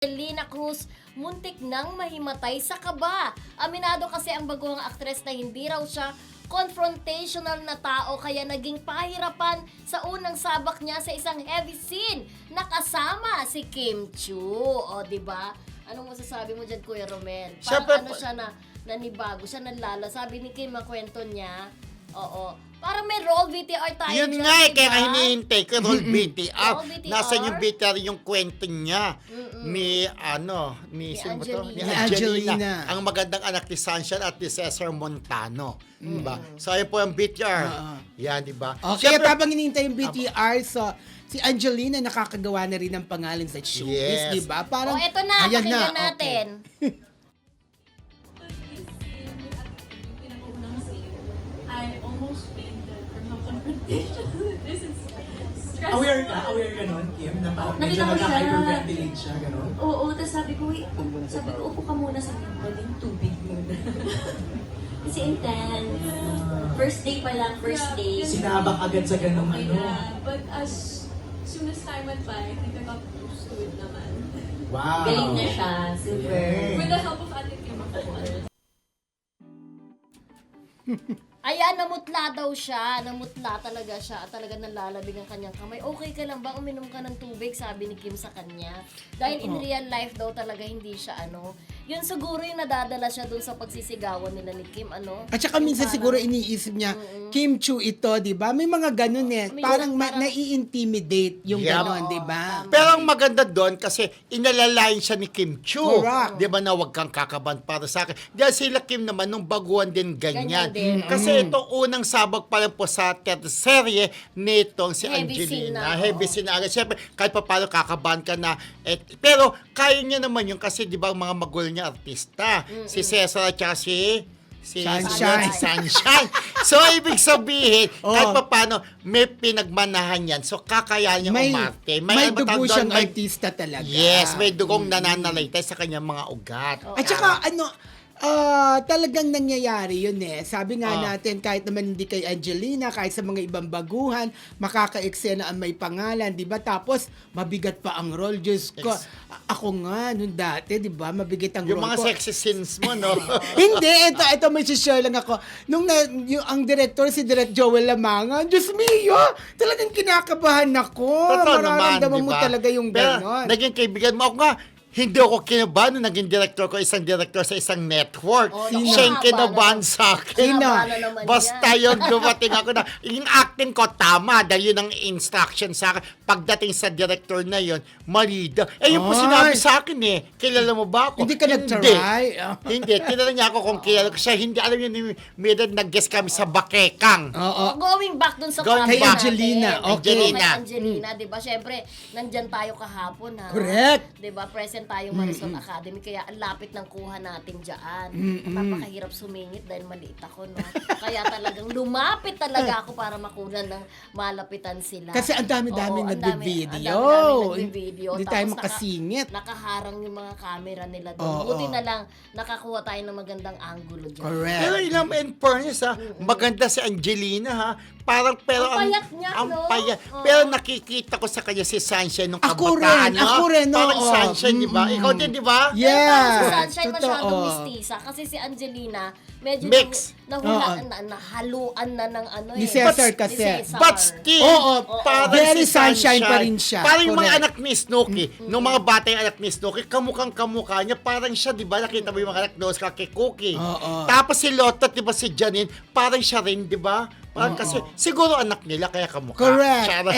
Lina Cruz, muntik nang mahimatay sa kaba. Aminado kasi ang baguhang aktres na hindi raw siya confrontational na tao kaya naging pahirapan sa unang sabak niya sa isang heavy scene na kasama si Kim Chiu. O, di ba? Anong masasabi mo dyan, Kuya Romel? Parang siya na nanibago, siya nalala. Sabi ni Kim, ang kwento niya, oo. Parang may roll VTR tayo Yun dyan, nga diba? kaya hinihintay ko, roll VTR. Roll VTR? Nasaan yung VTR yung kwento niya ni sino ba to? Angelina. Ni Angelina. Ang magandang anak ni Sunshine at ni Cesar Montano. Diba? So, ayun po ang VTR. Yan, diba? Okay, at habang hinihintay yung VTR, so, si Angelina nakakagawa na rin ng pangalan sa showbiz, Yes. diba? Parang, O, eto na, ayan pakinggan na, natin. I almost fainted from how confrontational this is stressful. Aware ka nun, Kim, na parang medyo Nakita ko siya. nag-hyperventilate siya, gano'n? Oo, tapos sabi ko, upo ka muna sa akin, pwedeng tubig muna. Kasi intense. First day pa lang, first day. Sinabak agad sa ganong ano. Yeah, but as soon as time went by, I think I got used to it naman. Wow. Galing na siya, super. Yeah. With the help of Ate Kim, of course. Ayan, namutla daw siya. Namutla talaga siya. At talaga nalalabig ang kanyang kamay. Okay ka lang ba? Uminom ka ng tubig, sabi ni Kim sa kanya. Dahil in real life daw talaga hindi siya Yun siguro yung nadadala siya dun sa pagsisigawan nila ni Kim, At saka minsan siguro iniisip niya, Kim Chiu ito, di ba? May mga ganun eh. Minsan Parang parang- nai-intimidate yung Yeah. ganun, di ba? Pero ang maganda doon kasi inalalayan siya ni Kim Chiu. Correct. Di ba na huwag kang kakaban para sa akin. Dahil sila Kim naman nung baguhan din Ganyan ganyan. din. Kasi ito unang sabag pa lang po sa serye nitong si Heavy scene Angelina. na, Heavy oo. scene na agad. Siyempre, kahit pa paano kakabahan ka na. Pero kaya niya naman yun kasi di ba ang mga magulang niya artista. Si Cesar at saka si Sunshine. Sunshine. So, ibig sabihin, kahit Oh. pa paano, may pinagmanahan yan. So, kakayahan niya umarte. May ano ba dugo tawag siyang doon? May- artista talaga. Yes, may dugong nananalaytay sa kanyang mga ugat. At saka talagang nangyayari yun eh. Sabi nga natin, kahit naman hindi kay Angelina, kahit sa mga ibang baguhan, makaka-eksena ang may pangalan, di ba? Tapos, mabigat pa ang role. Diyos ko, ako nga, nung dati, di ba? Mabigat ang Yung role mga ko. sexy scenes mo, no? Hindi, ito may share lang ako. Ang director, si Direk Joel Lamanga, Diyos mio, talagang kinakabahan ako. Totoo naman, Mararamdaman di mo ba? talaga yung Pero, ganon. naging kaibigan mo ako nga. Hindi ako kinabahan nung naging director ko, isang director sa isang network. Oh, Sino? Siya yung kinabahan sa akin. Sino? Haba na naman Basta yun, dumating ako na, yung acting ko tama, dahil yun ang instruction sa akin. Pagdating sa director na yun, mali daw. Yun po Ay. sinabi sa akin eh. Kilala mo ba ako? Hindi ka nag-try? Hindi. Tinanong niya ako kung kilala ko siya. Hindi, alam niyo, may nag-guest kami sa Bakekang. Oo. Going back dun sa Going topic back. natin. Angelina, okay. Kay Angelina, di ba? Siyempre, nandyan tayo kahapon, ha? Correct. Di ba? Present tayong Marisol Academy, kaya ang lapit ng kuha natin dyan. Napakahirap sumingit dahil maliit ako, no? Kaya talagang lumapit talaga ako para makunan ng malapitan sila. Kasi ang dami-dami Oo, ang nagbe-video. ang dami-dami nagbe-video. Hindi tayo Tapos makasingit. nakaharang yung mga camera nila doon. Oo. Buti na lang, nakakuha tayo ng magandang angulo dyan. Correct. Pero ilang in fairness ha, maganda si Angelina ha. Parang pero Ang payat niya, ang no? payat. Oo. Pero nakikita ko sa kanya si Sunshine nung Ako kabataan, rin, no? ako rin, Parang oo. Sunshine, di ba? Ikaw din, di ba? Pero Yeah. parang si Sunshine Totoo. masyadong mistisa kasi si Angelina medyo Mix. nahulaan nahaluan na ng ano Ni eh. Cesar Ni kasi. Cesar. But still, Oo, parang very si Sunshine pa rin siya. Parang yung mga Correct. anak ni Snooki, nung mga bata yung anak ni Snooki, kamukha niya, parang siya, di ba? Nakita mo yung mga anak nose ka kay Cookie. Oo. Tapos si Lotte, di ba si Janine, parang siya rin, di ba? Parang kasi, siguro anak nila, kaya kamukha. Correct. Charot.